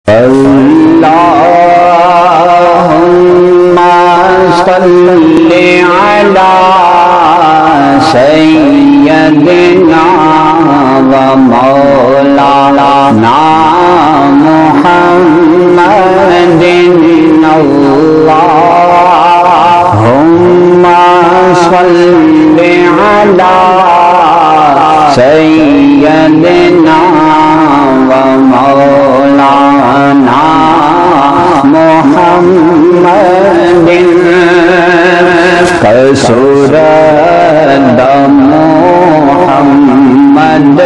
اللهم صل على سيدنا ومولانا محمد اللهم صل على سيدنا ومولانا محمد كسورة محمد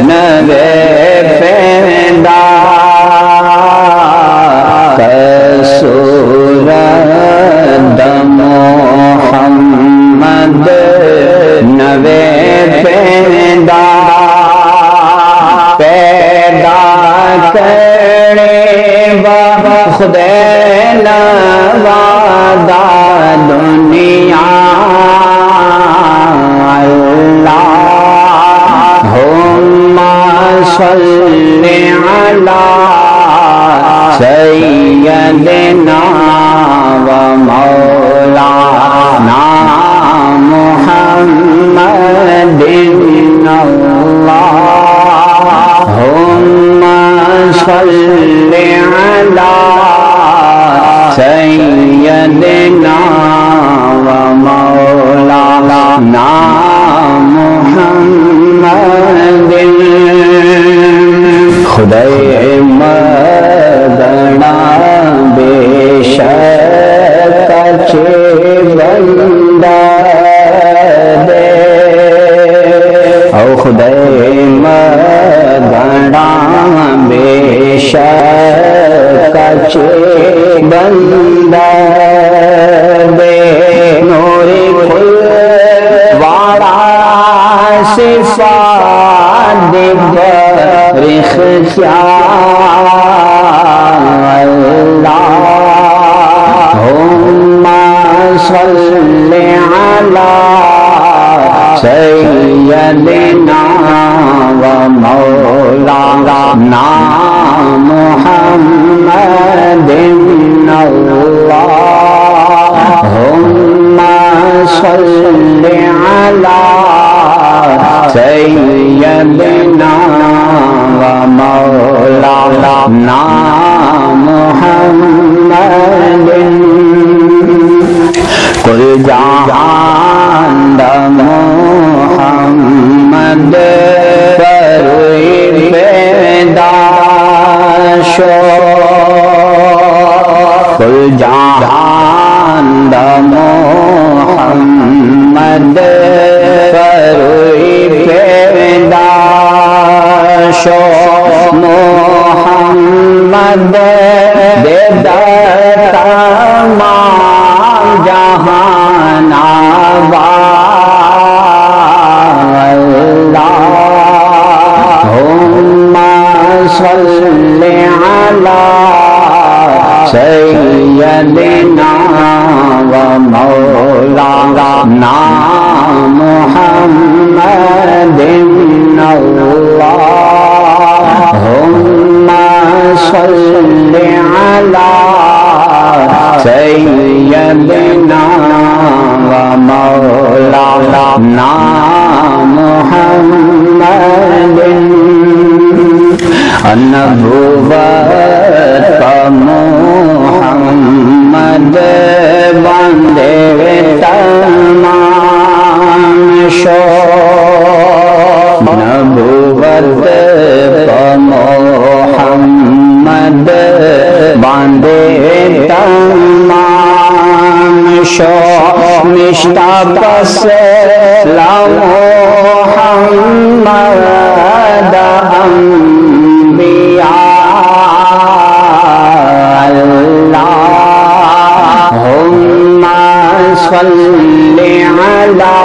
نبی پیدا كسورة محمد نبی پیدا کرنے خدے نوازا دنیا اللہم صل علی سیدنا و مولانا محمد اللہم صل علی سیدنا و مولانا محمد خدای مدنا بے شک اچھے بندہ دے او خدای مدنا بے شک اچھے بندہ دے نوری کل وارا صفات دے برخ اللہم صل علی سیدنا و مولانا محمد اللہم صل علی سیدنا و مولانا محمد کل جہان دا محمد پروئی پیدا شو کل جہان دا محمد پروئی پیدا شو محمد دے تمام جہان اللہم صل علی سیدنا و مولانا محمد اللہم صل علی سیدنا و مولانا محمد النبوت کا محمد باندے تمام شو نبوت کا محمد باندے تمام شو نشتا پس محمد انبیاء اللہم صل علی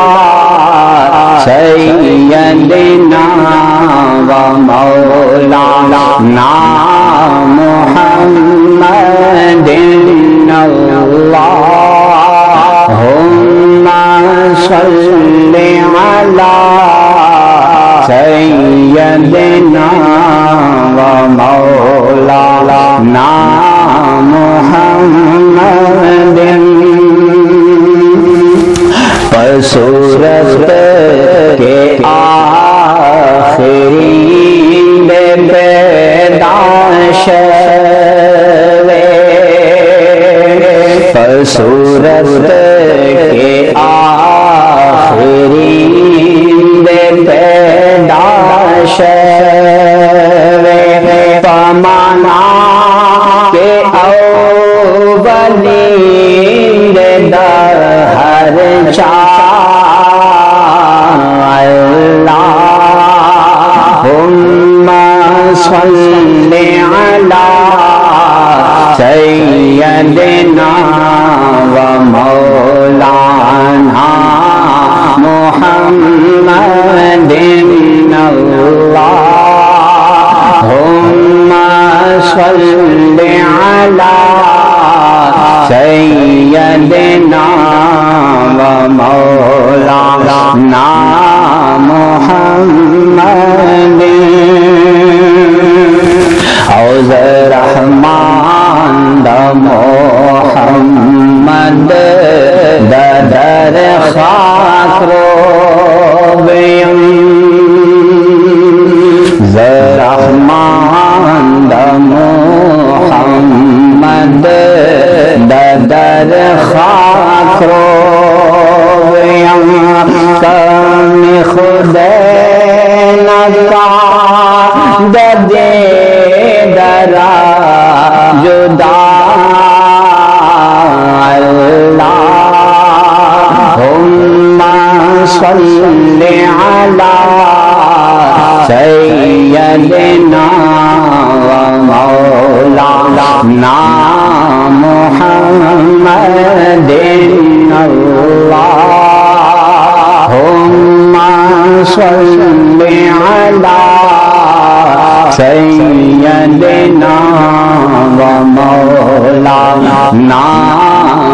سیدنا و مولانا محمد اللہم صل علی سیدنا و مولانا صورت کے آخری پیدائش پمانا کے اولین دہر اللہم صل علی سیدنا و مولانا محمد اللہم صل علی سیدنا و مولانا محمد اوز رحمان دا محمد دا در خاک رو بیم رحمان دا محمد دا در خاک رو بیم کم خود نکا دا دے درا جدا اللہم صل علی سیدنا و مولانا محمد اللہم صل علی سیدنا و مولانا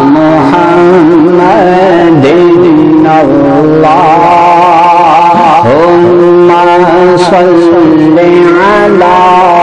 محمد اللہم صل علی